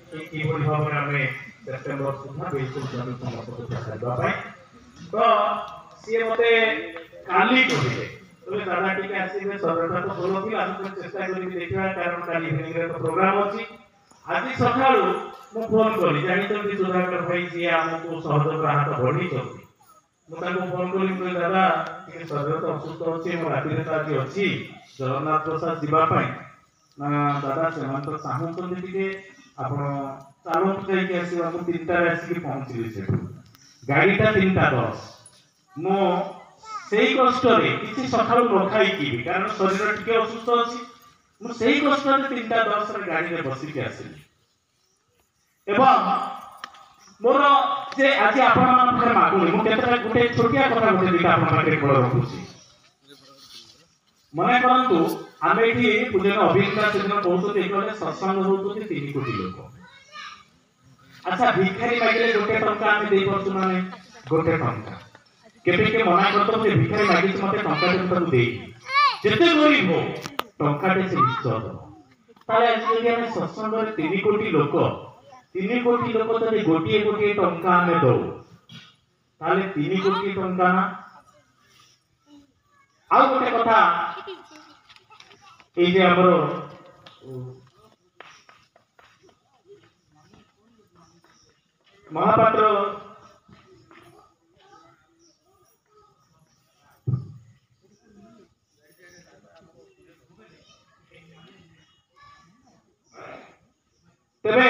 কিভাবে ভাবে আমি সেপ্টেম্বর সুদ্ধা বিলকুল জমি সমস্ত সারিবা পাই তো সিଏ মতে কালি কহিলে তবে দাদা টিকে আসিবে সরকার তো ଭଲ ଥିଲା ଆମେ চেষ্টা କରିବି ଦେଖିବା କାରଣ କାଲି ଇଭିନିଂ ରେ ପ୍ରୋଗ୍ରାମ ଅଛି ଆଜି ସକାଳୁ ମୁଁ ଫୋନ କଲି ଜାଣିଛନ୍ତି ସୁଧାକର ଭାଇ ଯିଏ ଆମକୁ ସହଯୋଗ ହାତ ବଢିଛନ୍ତି ମୁଁ ତାଙ୍କୁ ଫୋନ କଲି କହିଲି ଦାଦା ଟିକେ ଶରୀର ତ ଅସୁସ୍ଥ ଅଛି ମୁଁ ରାତିରେ ତ ଆଜି ଅଛି ଜଗନ୍ନାଥ ପ୍ରସାଦ ଯିବା ପାଇଁ ନା ଦାଦା ସେମାନେ ତ ଚାହୁଁଛନ୍ତି ଟିକେ ଆପଣ ଚାଲନ୍ତୁ ଯାଇକି ଆସିବାକୁ 3ଟାରେ ଆସିକି ପହଞ୍ଚିଲି ସେଠୁ ଗାଡିଟା 3:10 ମୁଁ ସେଇ କଷ୍ଟରେ କିଛି ସକାଳୁ ନ ଖାଇକି କାରଣ ଶରୀର ଟିକେ ଅସୁସ୍ଥ ଅଛି ମୁଁ ସେଇ କଷ୍ଟରେ 3:10 ରେ ଗାଡିରେ ବସିକି ଆସିଲି ଏବଂ ମୋର ଯେ ଆଜି ଆପଣମାନଙ୍କ ପାଖରେ ମାଗୁନି ମୁଁ କେତେଟା ଗୋଟେ ଛୋଟିଆ କଥା ଗୋଟେ ଦିଟା ଆପଣଙ୍କ ପାଖରେ ବଡ଼ ରଖୁଛି ମନେ କରନ୍ତୁ ଆମେ ଏଠି ପୂଜନ ଅଭିନେତା ସେଦିନ କହୁଛନ୍ତି ଏକଲେ ସତ୍ସଙ୍ଗ ହଉଛନ୍ତି 3 କୋଟି ଲୋକ ଆଚ୍ଛା ଭିକାରୀ ମାଗିଲେ ଗୋଟେ ଟଙ୍କା ଆମେ ଦେଇପାରୁଛୁ ମାନେ ଗୋଟେ ଟଙ୍କା କେବେ କେ ମନା କରतो ଯେ ଭିକାରୀ ମାଗିଛି ମତେ ଟଙ୍କା ଦେବାକୁ ଦେଇ ଯେତେ ଗରିବ ହଉ ଟଙ୍କାଟେ ସେ ନିଶ୍ଚୟ ଦେବ ତାହେଲେ ଆଜି ଯଦି ଆମେ ସତ୍ସଙ୍ଗରେ 3 କୋଟି ଲୋକ ଯଦି ଗୋଟିଏ ଗୋଟିଏ ଟଙ୍କା ଆମେ ଦଉ ତାହେଲେ 3 କୋଟି ଟଙ୍କା ନା ଆଉ ଗୋଟେ କଥା এই যে ଆମର ମହାପାତ୍ର ତେବେ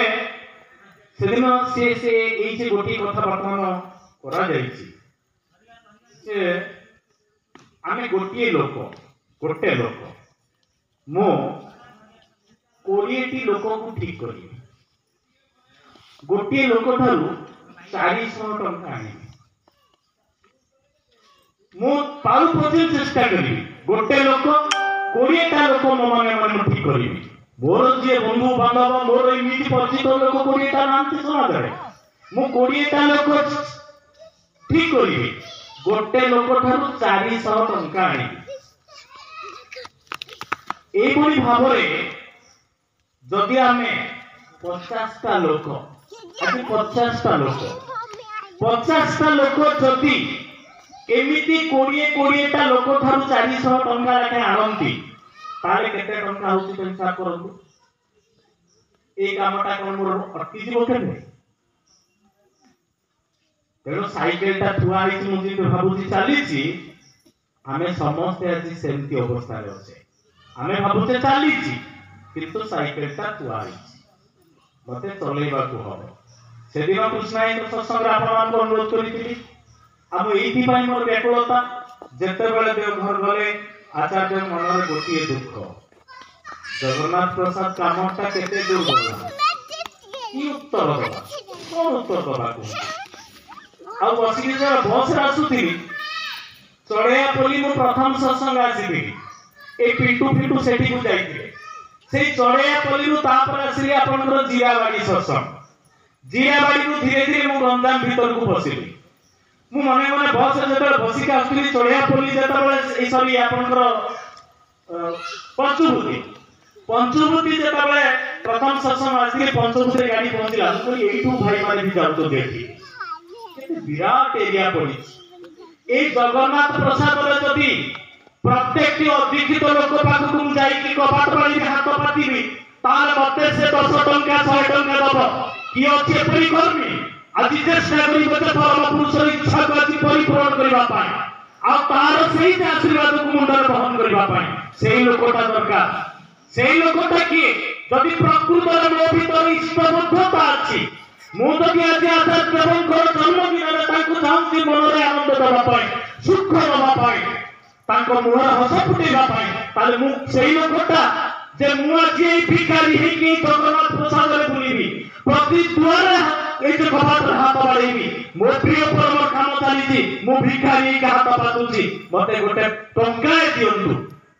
ସେଦିନ ସେ এই যে ଗୋଟିଏ କଥା ବର୍ତ୍ତମାନ କରାଯାଇଛି ଯେ ଆମେ ଗୋଟିଏ ଲୋକ ମୁଁ 20ଟି ଲୋକକୁ ଠିକ କରିବି ଗୋଟିଏ ଲୋକ ଠାରୁ 400 ଟଙ୍କା ଆଣିବି ମୁଁ ପାରୁ ପଛେ ଚେଷ୍ଟା କରିବି ଗୋଟେ ଲୋକ 20ଟା ଲୋକ ମୋ ମନେ ଠିକ କରିବି ମୋର ଯିଏ ବନ୍ଧୁ ବାନ୍ଧବ ମୋର ଏମିତି ପରିଚିତ ଲୋକ 20ଟା ନାହାନ୍ତି ସମାଜରେ ମୁଁ 20ଟା ଲୋକ ଠିକ କରିବି ଗୋଟେ ଲୋକ ଠାରୁ 400 ଟଙ୍କା ଆଣିବି এইভাবে ভাবে যদি আমি 50টা লোক আজ 50টা লোক যদি এমিতি 20টা লোক ঠারু 400 টঙ্কা লেখা আনন্তি তাহলে কেতে টঙ্কা হচ্ছে তো হিসাব করন্তু এই কামটা কোন মোর অটকি ଯିବ কেবে তেনো সাইকেলটা থুয়া হইছি মু যেতে ভাবুছি চালিছি ଆମେ ସମସ୍ତେ ଆଜି ସେମିତି ଅବସ୍ଥାରେ ଅଛେ ଆମେ ଭାବୁଛେ ଚାଲିଛି କିନ୍ତୁ ସାଇକେଲଟା ଥୁଆ ହେଇଛି ମତେ ଚଲେଇବାକୁ ହବ ସେଦିନ କୃଷ୍ଣାଙ୍କ ସତ୍ସଙ୍ଗରେ ଆପଣମାନଙ୍କୁ ଅନୁରୋଧ କରିଥିଲି ଆମ ଏଇଥିପାଇଁ ମୋର ବ୍ୟାକୁଳତା ଯେତେବେଳେ ଦେଓଘର ଗଲେ ଆଚାର୍ଯ୍ୟ ମନରେ ଗୋଟିଏ ଦୁଃଖ ଜଗନ୍ନାଥ ପ୍ରସାଦ କାମଟା କେତେ ଦୂର ଗଲା କି ଉତ୍ତର ଦେବା କଣ ଉତ୍ତର ଦେବାକୁ ଆଉ ବସିକି ଯେତେବେଳେ ବସରେ ଆସୁଥିଲି ଚଢେୟା ପଲ୍ଲୀ ମୁଁ ପ୍ରଥମ ସତ୍ସଙ୍ଗ ଆସିଥିଲି এই পিটু সেটি কু যাইଥିଲେ সেই চড়েয়া পল্লীରୁ ତାପରେ ଆସିଲି ଆପଣଙ୍କର ଜିରାବାଡ଼ି ସତ୍ସଙ୍ଗ ଜିରାବାଡ଼ିରୁ ଧୀରେ ଧୀରେ ମୁଁ ଗଞ୍ଜାମ ଭିତରକୁ ପଶିଲି ମୁଁ ମନେ ମନେ ବସରେ ଯେତେବେଳେ ବସିକି ଆସୁଥିଲି ଚଢ଼େୟା ପଲ୍ଲୀ ଯେତେବେଳେ এই ସରି ଆପଣଙ୍କର ପଞ୍ଚଭୂତି ଯେତେବେଳେ ପ୍ରଥମ ସତ୍ସଙ୍ଗ ଆସିଲି ପଞ୍ଚଭୂତିରେ ଗାଡ଼ି ପହଞ୍ଚିଲା ମୁଁ କହିଲି ଏଇଠୁ ଭାଇମାନେ ବି ଯାଉଛନ୍ତି ଏଠି କେତେ ବିରାଟ ଏରିଆ ପଡ଼ିଛି এই ଜଗନ୍ନାଥ ପ୍ରସାଦରେ ଯଦି प्रत्येक अदीक्षित लोक पाखक जाइए कबाट बाड़ी हाथ पातिबी तार मते से 10 टंका 100 टंका दब कि अछि एपरि कर्मी आज चेष्टा करी बचे परम पुरुषर इच्छा को आज परिपूर्ण करबा पाए आ तार सही आशीर्वाद को मुंडर बहन करबा पाए सेही लोकटा दरकार सेही लोकटा कि यदि प्रकृतर मो भीतर इष्टबद्धता अछि मु जदि आज आचार्य देवଙ୍କର जन्मदिन रे ताकू चाहूची मनरे आनंद दबा पाए सुख दबा पाए ताको मुहर हस फुटेबा पाए ताले मु सेही लोकटा जे मु आज ए भिखारी हे कि जगन्नाथ प्रसाद रे बुलीबी प्रति द्वार ए जे कबाट हाथ बाड़ीबी मो प्रिय परम काम चालीची मु भिखारी का हाथ पातुची मते गोटे टंका दियंतु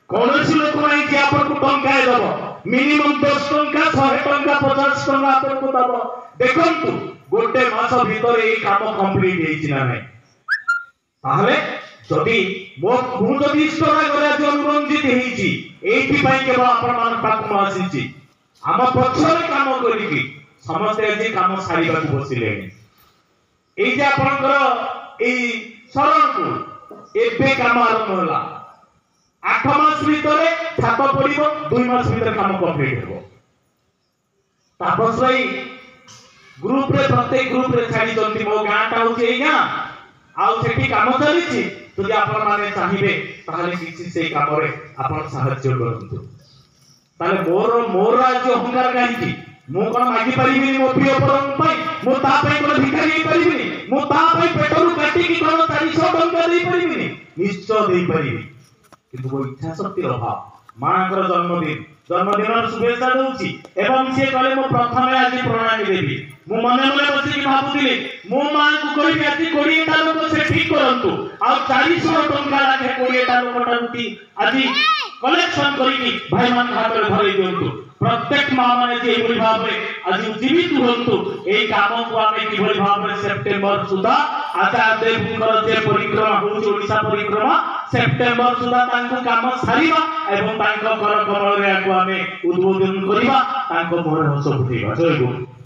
कोनोसी लोक नै जे आपन को टंका देबो मिनिमम 10 टंका 100 टंका 50 टंका आपन को दबो देखंतु गोटे मास भीतर ए काम कंप्लीट हेछि ना नै ताहले যদি মো যদি ইষ্টরা করে যে অনুরঞ্জিত ହେଇଛି এইথি ପାଇଁ কেবଳ ଆପଣ ମାନ ପାଖକୁ ଆସିଛି ଆମ ପଛରେ କାମ କରିକି समस्ते आज काम सारिबा बसिले এই যে আপনার এই শরণপুর এবে কাম আরম্ভ হলা 8 মাস ভিতরে ছাত পড়িব 2 মাস ভিতরে কাম কমপ্লিট হবো তাপস ভাই গ্রুপ রে প্রত্যেক গ্রুপ রে ছাড়ি জলদি মো গাঁটা হচ্ছে এই গাঁ আউ সেটি কাম চালিছি যদি আপনার মানে চাহিবে তাহলে কিছু সেই কামরে আপনার সাহায্য করন্তু তাহলে মোর আজ অহংকার কাহিকি মু কোন মাগি পারিবিনি মো প্রিয় পরম পাই মু তা পাই কোন ভিখারি হই পারিবিনি মু তা পাই পেটরু কাটি কি কোন 400 টଙ୍କା দেই পারিবিনি নিশ্চয় দেই পারিবি কিন্তু মো ইচ্ছা শক্তির অভাব মাଙ୍କର জন্মদিନର শুভেচ্ছা ଦଉଛି ଏବଂ ସେ କହିଲେ ମୁଁ ପ୍ରଥମେ ଆଜି ପ୍ରଣାମୀ ଦେବି ମୁଁ ମନେ ମନେ ବସିକି ଭାବୁଥିଲି ମୋ ମାଙ୍କୁ କହିବି ଆଜି 20ଟା ଲୋକ ସେ ଠିକ କରନ୍ତୁ ଆଉ 400 ଟଙ୍କା ଲାଖେ 20ଟା ଲୋକଟା ରୁଟି ଆଜି कलेक्शन करिकी भाई मान हाथ में धरे दियंतु प्रत्येक मां माने जे एभली भाव में आज जीवित होंतु एई काम को आमे किभली भाव में सेप्टेम्बर सुधा आचार्य देवकर जे परिक्रमा होउछ ओडिसा परिक्रमा सेप्टेम्बर सुधा तांको काम सारिबा एवं तांको कर कमल रे आको आमे उद्बोधन करिबा तांको मोर हस फुटिबा जय गुरु।